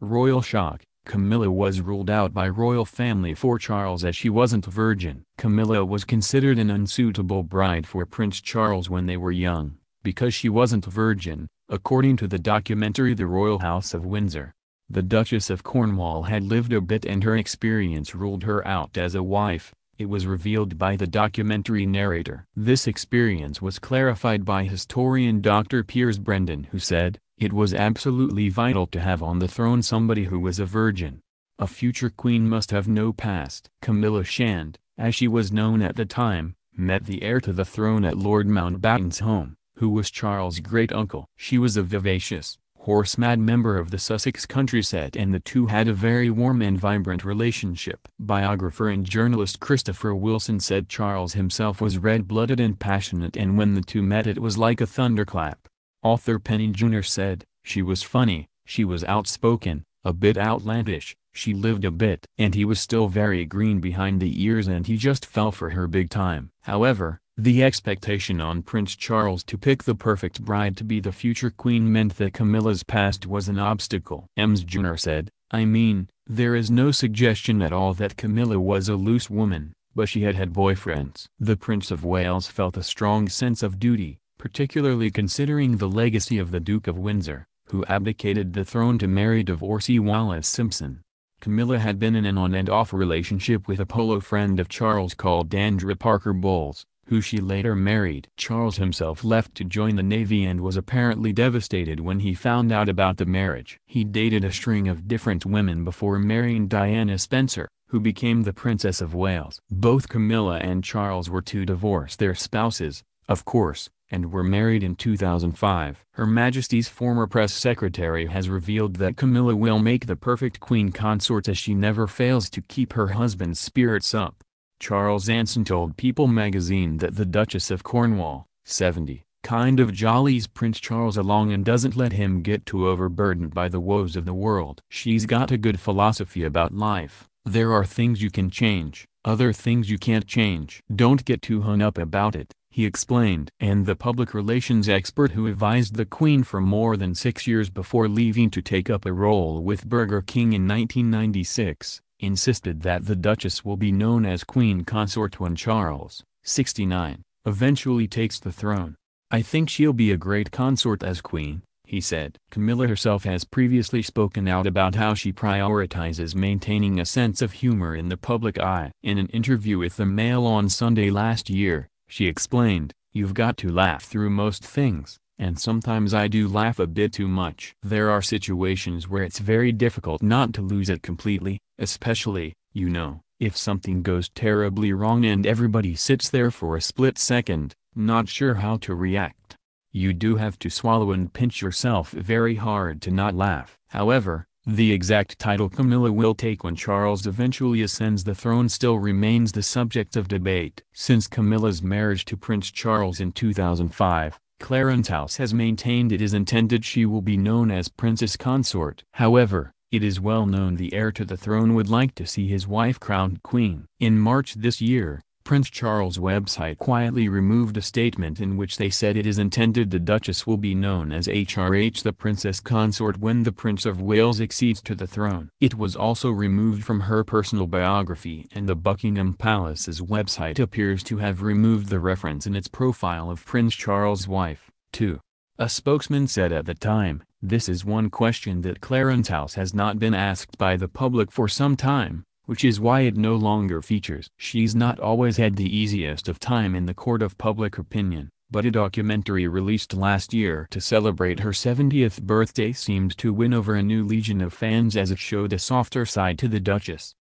Royal shock. Camilla was ruled out by royal family for Charles as she wasn't a virgin. Camilla was considered an unsuitable bride for Prince Charles when they were young, because she wasn't a virgin, according to the documentary The Royal House of Windsor. The Duchess of Cornwall had lived a bit and her experience ruled her out as a wife, it was revealed by the documentary narrator. This experience was clarified by historian Dr. Piers Brendan, who said, "It was absolutely vital to have on the throne somebody who was a virgin. A future queen must have no past." Camilla Shand, as she was known at the time, met the heir to the throne at Lord Mountbatten's home, who was Charles' great-uncle. She was a vivacious, horse-mad member of the Sussex country set, and the two had a very warm and vibrant relationship. Biographer and journalist Christopher Wilson said Charles himself was red-blooded and passionate, and when the two met it was like a thunderclap. Author Penny Junor said, "She was funny, she was outspoken, a bit outlandish, she lived a bit." And he was still very green behind the ears and he just fell for her big time. However, the expectation on Prince Charles to pick the perfect bride to be the future queen meant that Camilla's past was an obstacle. Ms. Junor said, "I mean, there is no suggestion at all that Camilla was a loose woman, but she had had boyfriends." The Prince of Wales felt a strong sense of duty, particularly considering the legacy of the Duke of Windsor, who abdicated the throne to marry divorcee Wallis Simpson. Camilla had been in an on-and-off relationship with a polo friend of Charles called Andrew Parker Bowles, who she later married. Charles himself left to join the Navy and was apparently devastated when he found out about the marriage. He dated a string of different women before marrying Diana Spencer, who became the Princess of Wales. Both Camilla and Charles were to divorce their spouses, of course, and were married in 2005. Her Majesty's former press secretary has revealed that Camilla will make the perfect queen consort as she never fails to keep her husband's spirits up. Charles Anson told People magazine that the Duchess of Cornwall, 70, kind of jollies Prince Charles along and doesn't let him get too overburdened by the woes of the world. "She's got a good philosophy about life. There are things you can change, other things you can't change. Don't get too hung up about it," he explained. And the public relations expert who advised the Queen for more than 6 years before leaving to take up a role with Burger King in 1996, insisted that the Duchess will be known as Queen Consort when Charles, 69, eventually takes the throne. "I think she'll be a great consort as queen," he said. Camilla herself has previously spoken out about how she prioritizes maintaining a sense of humor in the public eye. In an interview with the Mail on Sunday last year, she explained, "You've got to laugh through most things, and sometimes I do laugh a bit too much. There are situations where it's very difficult not to lose it completely, especially, you know, if something goes terribly wrong and everybody sits there for a split second, not sure how to react. You do have to swallow and pinch yourself very hard to not laugh." However, the exact title Camilla will take when Charles eventually ascends the throne still remains the subject of debate. Since Camilla's marriage to Prince Charles in 2005, Clarence House has maintained it is intended she will be known as Princess Consort. However, it is well known the heir to the throne would like to see his wife crowned queen. In March this year, Prince Charles' website quietly removed a statement in which they said it is intended the Duchess will be known as HRH the Princess Consort when the Prince of Wales accedes to the throne. It was also removed from her personal biography, and the Buckingham Palace's website appears to have removed the reference in its profile of Prince Charles' wife, too. A spokesman said at the time, "This is one question that Clarence House has not been asked by the public for some time, which is why it no longer features." She's not always had the easiest of time in the court of public opinion, but a documentary released last year to celebrate her 70th birthday seemed to win over a new legion of fans as it showed a softer side to the Duchess.